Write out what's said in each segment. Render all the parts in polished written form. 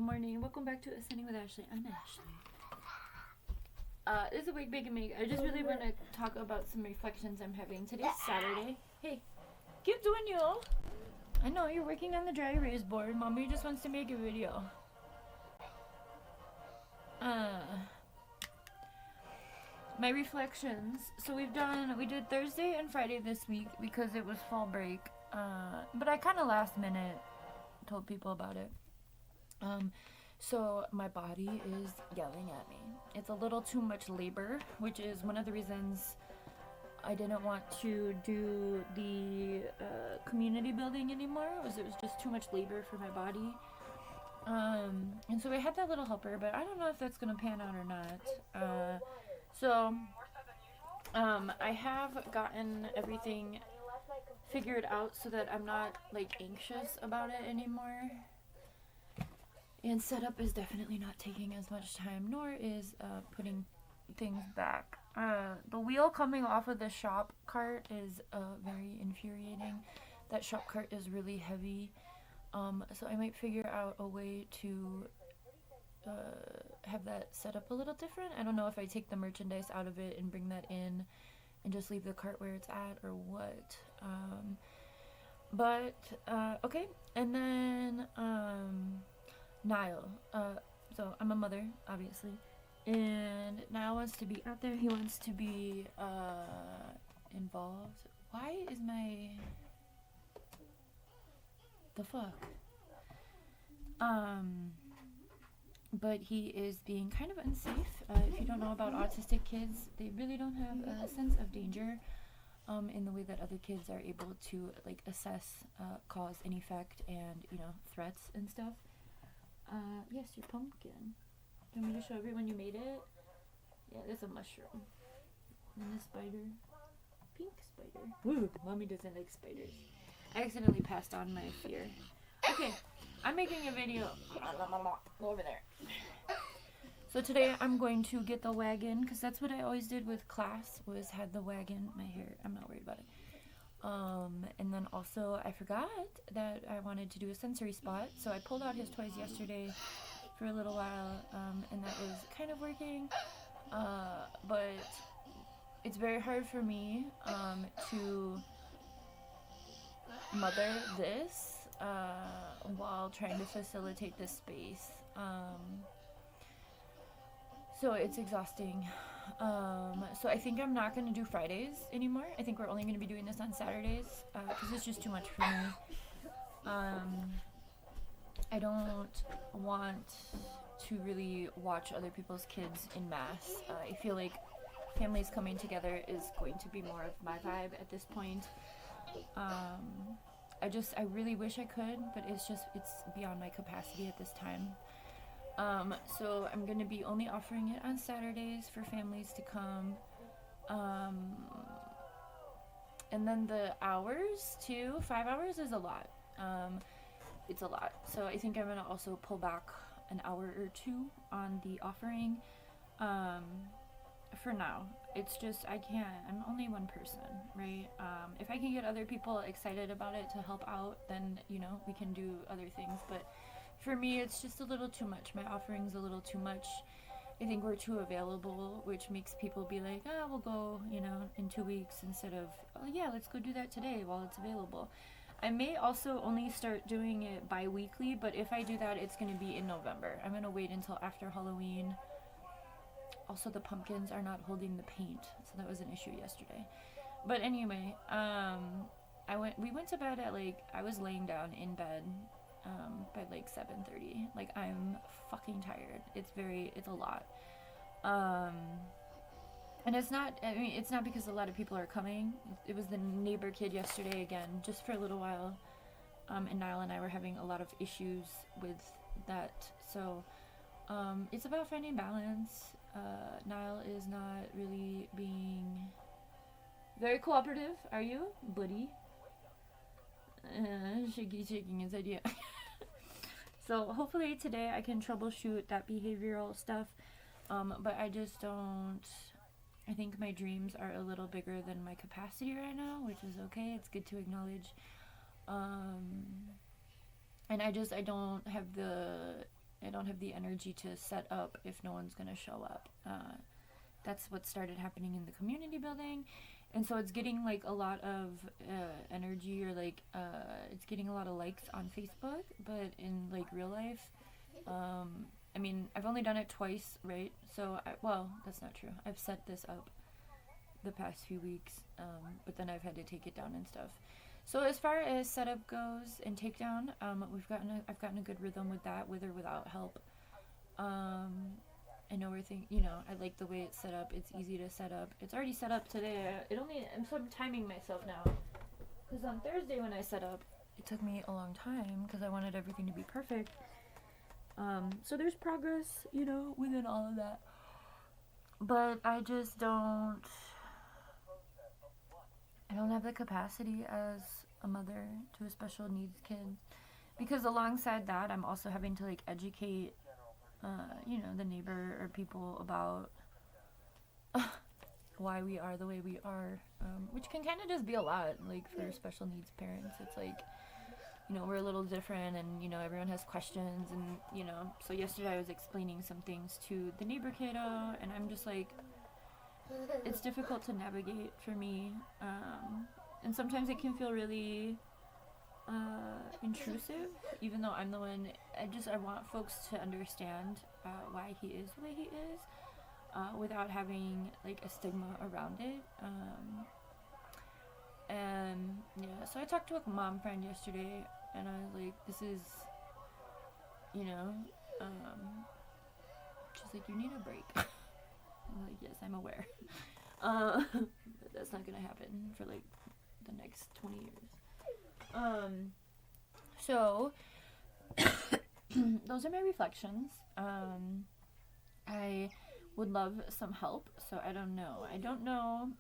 Good morning. Welcome back to Ascending with Ashley. I'm Ashley. This is a Wake Bake and Make. I just really want to talk about some reflections I'm having. Today's Saturday. Hey, keep doing you. I know you're working on the dry erase board. Mommy just wants to make a video. My reflections. So we did Thursday and Friday this week because it was fall break. But I kind of last minute told people about it. So my body is yelling at me. It's a little too much labor, which is one of the reasons I didn't want to do the community building anymore. It was just too much labor for my body. And so I had that little helper, but I don't know if that's gonna pan out or not. I have gotten everything figured out so that I'm not like anxious about it anymore. And setup is definitely not taking as much time, nor is putting things back. The wheel coming off of the shop cart is very infuriating. That shop cart is really heavy. So I might figure out a way to have that set up a little different. I don't know if I take the merchandise out of it and bring that in and just leave the cart where it's at or what. Okay. And then Niall. So I'm a mother, obviously. And Niall wants to be out there. He wants to be involved. Why is the fuck? But he is being kind of unsafe. If you don't know about autistic kids, they really don't have a sense of danger in the way that other kids are able to like assess cause and effect and threats and stuff. Yes, your pumpkin. Do you want me to show everyone you made it? Yeah, there's a mushroom. And a spider. Pink spider. Woo, mommy doesn't like spiders. I accidentally passed on my fear. Okay, I'm making a video. Go over there. So today I'm going to get the wagon, because that's what I always did with class, was had the wagon. My hair, I'm not worried about it. And then also I forgot that I wanted to do a sensory spot, so I pulled out his toys yesterday for a little while, and that was kind of working, but it's very hard for me to mother this while trying to facilitate this space, so it's exhausting. So I think I'm not going to do Fridays anymore. I think we're only going to be doing this on Saturdays because it's just too much for me. I don't want to really watch other people's kids in mass. I feel like families coming together is going to be more of my vibe at this point. I really wish I could, but it's beyond my capacity at this time. So I'm going to be only offering it on Saturdays for families to come. And then the hours too, 5 hours is a lot. It's a lot. So I think I'm going to also pull back an hour or two on the offering. For now, it's just, I'm only one person, right? If I can get other people excited about it to help out, then, we can do other things. But for me, it's just a little too much. My offering's a little too much. I think we're too available, which makes people be like, we'll go, in 2 weeks instead of, oh yeah, let's go do that today while it's available. I may also only start doing it bi-weekly, but if I do that, it's going to be in November. I'm going to wait until after Halloween. Also, the pumpkins are not holding the paint, so that was an issue yesterday. But anyway, we went to bed at I was laying down in bed by 7:30. I'm fucking tired. It's a lot. And it's not because a lot of people are coming. It was the neighbor kid yesterday again, just for a little while. And Niall and I were having a lot of issues with that. So, it's about finding balance. Niall is not really being very cooperative. Are you, buddy? Shaking his head, yeah. So hopefully today I can troubleshoot that behavioral stuff. But I just don't. I think my dreams are a little bigger than my capacity right now, which is okay. It's good to acknowledge. And I don't don't have the energy to set up if no one's gonna show up. That's what started happening in the community building, and so it's getting like a lot of energy, or like it's getting a lot of likes on Facebook, but in like real life, I mean, I've only done it twice, right? So well, that's not true. I've set this up the past few weeks, but then I've had to take it down and stuff. So as far as setup goes and takedown, I've gotten a good rhythm with that, with or without help. I know I like the way it's set up. It's easy to set up. It's already set up today. I'm timing myself now, because on Thursday when I set up, it took me a long time because I wanted everything to be perfect. So there's progress, within all of that. But I don't have the capacity as a mother to a special needs kid, because alongside that, I'm also having to like educate, the neighbor or people about why we are the way we are, which can kind of just be a lot, like for special needs parents. It's like, we're a little different, and everyone has questions, and so yesterday I was explaining some things to the neighbor kiddo, and I'm just like, it's difficult to navigate for me, and sometimes it can feel really intrusive, even though I'm the one. I want folks to understand why he is the way he is, without having like a stigma around it. And yeah, so I talked to a mom friend yesterday, and I was like, this is, she's like, you need a break. I'm like, yes, I'm aware. But that's not gonna happen for like the next 20 years. So those are my reflections. I would love some help, so I don't know. I don't know.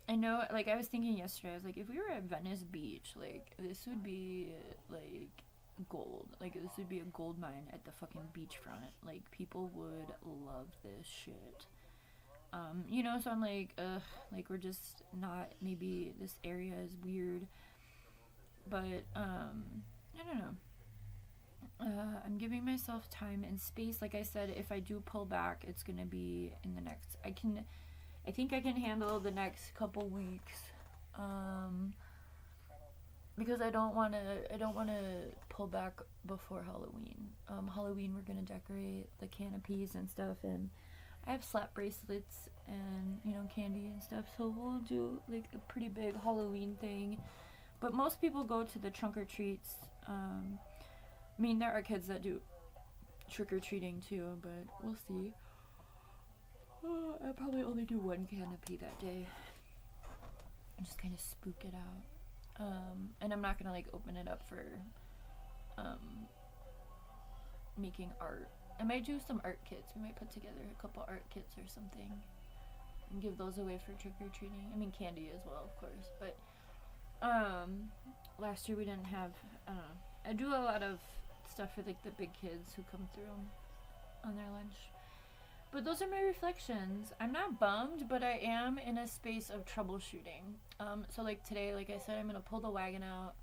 I know, like, I was thinking yesterday, I was like, if we were at Venice Beach, like, this would be, like, gold. Like, this would be a gold mine at the fucking beachfront. Like, people would love this shit. So I'm like, like, we're just not, maybe this area is weird, but, I don't know. I'm giving myself time and space. Like I said, if I do pull back, it's gonna be in the next, I think I can handle the next couple weeks, because I don't want to pull back before Halloween. Halloween, we're gonna decorate the canopies and stuff, and I have slap bracelets and, candy and stuff, so we'll do like a pretty big Halloween thing. But most people go to the trunk or treats. I mean, there are kids that do trick-or-treating too, but we'll see. I'll probably only do one canopy that day and just kind of spook it out. And I'm not gonna like open it up for making art. I might do some art kits. We might put together a couple art kits or something and give those away for trick-or-treating. I mean, candy as well, of course, but last year we didn't have, I do a lot of stuff for like the big kids who come through on their lunch. But those are my reflections. I'm not bummed, but I am in a space of troubleshooting. So like today, like I said, I'm gonna pull the wagon out,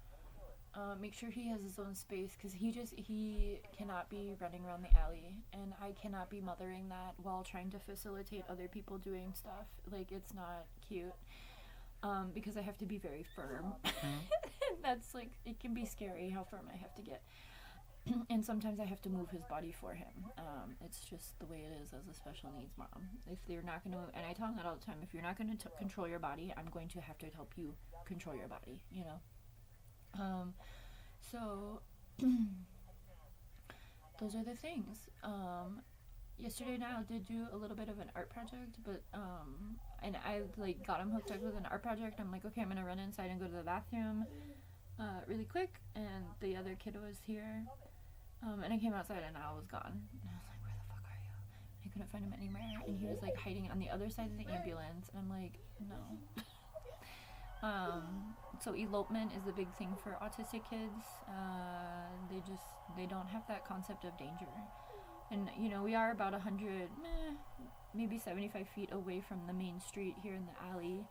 make sure he has his own space, because he cannot be running around the alley, and I cannot be mothering that while trying to facilitate other people doing stuff. Like, it's not cute. Because I have to be very firm. That's like, it can be scary how firm I have to get. And sometimes I have to move his body for him. It's just the way it is as a special needs mom. If they're not going to, and I tell him that all the time, if you're not going to control your body, I'm going to have to help you control your body, So, those are the things. Yesterday Niall did do a little bit of an art project, but, and I, like, got him hooked up with an art project. I'm like, okay, I'm gonna run inside and go to the bathroom, really quick, and the other kid was here, and I came outside and Niall was gone, and I was like, where the fuck are you? I couldn't find him anywhere, and he was, like, hiding on the other side of the ambulance, and I'm like, no. So elopement is a big thing for autistic kids. They don't have that concept of danger. And, we are about 100, maybe 75 feet away from the main street here in the alley.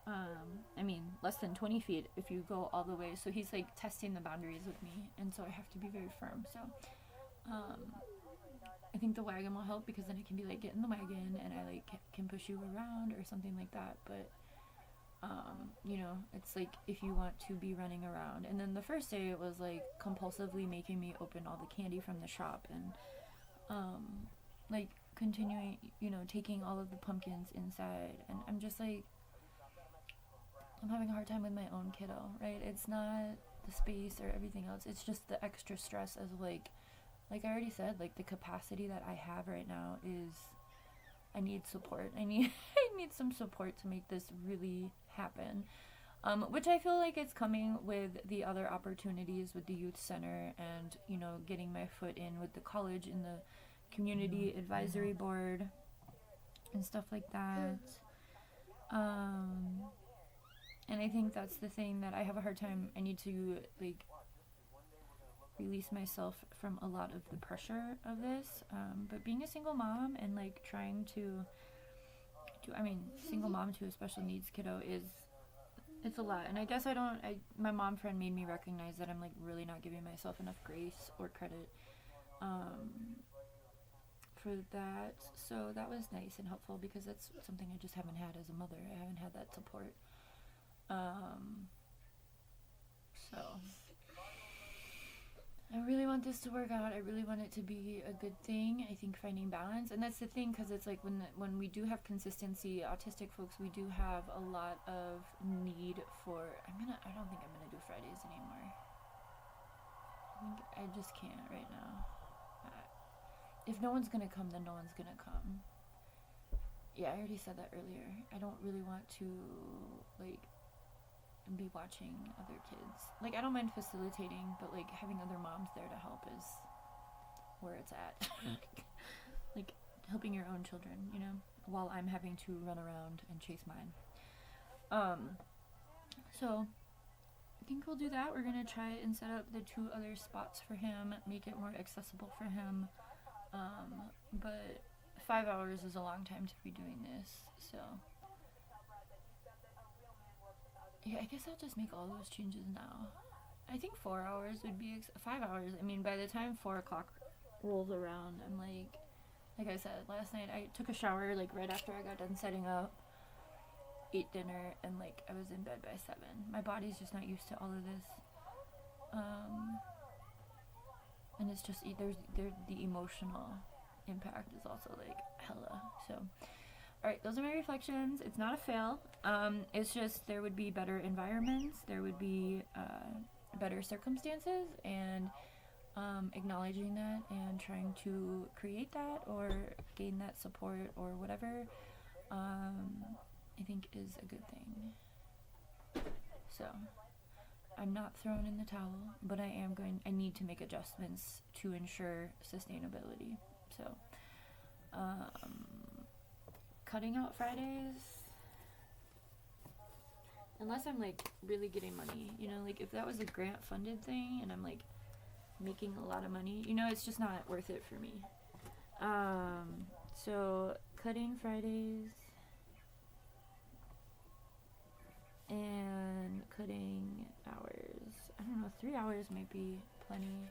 I mean, less than 20 feet if you go all the way. So he's like testing the boundaries with me, and so I have to be very firm. So I think the wagon will help, because then it can be like, get in the wagon and I like can push you around or something like that. But you know, it's like if you want to be running around. And then the first day it was like compulsively making me open all the candy from the shop, and like continuing, you know, taking all of the pumpkins inside. And I'm just like, I'm having a hard time with my own kiddo, right? It's not the space or everything else, it's just the extra stress of like I already said, like the capacity that I have right now is, I need support. I need some support to make this really happen. Which I feel like it's coming with the other opportunities with the youth center, and, you know, getting my foot in with the college in the community advisory board and stuff like that. And I think that's the thing that I have a hard time. I need to like release myself from a lot of the pressure of this. But being a single mom and like trying to single mom to a special needs kiddo it's a lot. And I guess my mom friend made me recognize that I'm like really not giving myself enough grace or credit for that. So that was nice and helpful, because that's something I just haven't had as a mother. I haven't had that support. So I really want this to work out. I really want it to be a good thing. I think finding balance, and that's the thing, because it's like when we do have consistency, autistic folks, we do have a lot of need for. I don't think I'm gonna do Fridays anymore. I just can't right now. If no one's gonna come, then no one's gonna come. Yeah, I already said that earlier. I don't really want to like be watching other kids. Like, I don't mind facilitating, but like having other moms there to help is where it's at. Like helping your own children, you know, while I'm having to run around and chase mine. So I think we'll do that. We're gonna try and set up the 2 other spots for him, make it more accessible for him. But 5 hours is a long time to be doing this, so yeah, I guess I'll just make all those changes now. I think 4 hours would be 5 hours. I mean, by the time 4 o'clock rolls around, I'm like I said, last night I took a shower like right after I got done setting up, ate dinner, and like I was in bed by 7. My body's just not used to all of this. And it's just the emotional impact is also like hella. So alright, those are my reflections. It's not a fail. It's just there would be better environments, there would be better circumstances, and acknowledging that and trying to create that or gain that support or whatever, I think is a good thing. So I'm not throwing in the towel, but I need to make adjustments to ensure sustainability. So cutting out Fridays, unless I'm like really getting money, you know, like if that was a grant funded thing and I'm like making a lot of money, you know, it's just not worth it for me. So cutting Fridays and cutting hours. I don't know, 3 hours might be plenty.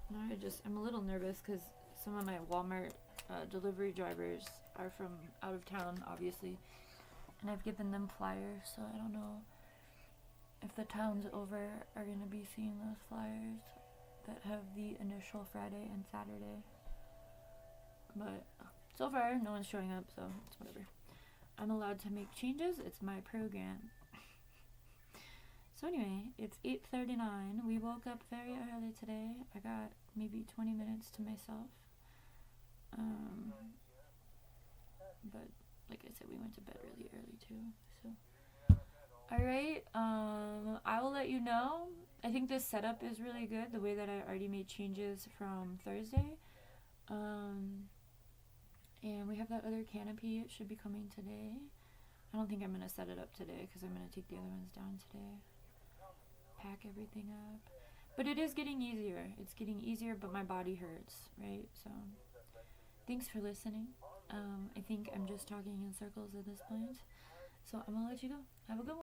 No, I'm a little nervous because some of my Walmart delivery drivers are from out of town, obviously, and I've given them flyers, so I don't know if the towns over are going to be seeing those flyers that have the initial Friday and Saturday. But so far, no one's showing up, so it's whatever. I'm allowed to make changes. It's my program. So anyway, it's 8:39. We woke up very early today. I got maybe 20 minutes to myself. But like I said, we went to bed really early too. So alright, I will let you know. I think this setup is really good, the way that I already made changes from Thursday. And we have that other canopy. It should be coming today. I don't think I'm going to set it up today because I'm going to take the other ones down today. Pack everything up. But it is getting easier. It's getting easier, but my body hurts, right? So, thanks for listening. I think I'm just talking in circles at this point. So, I'm gonna let you go. Have a good one.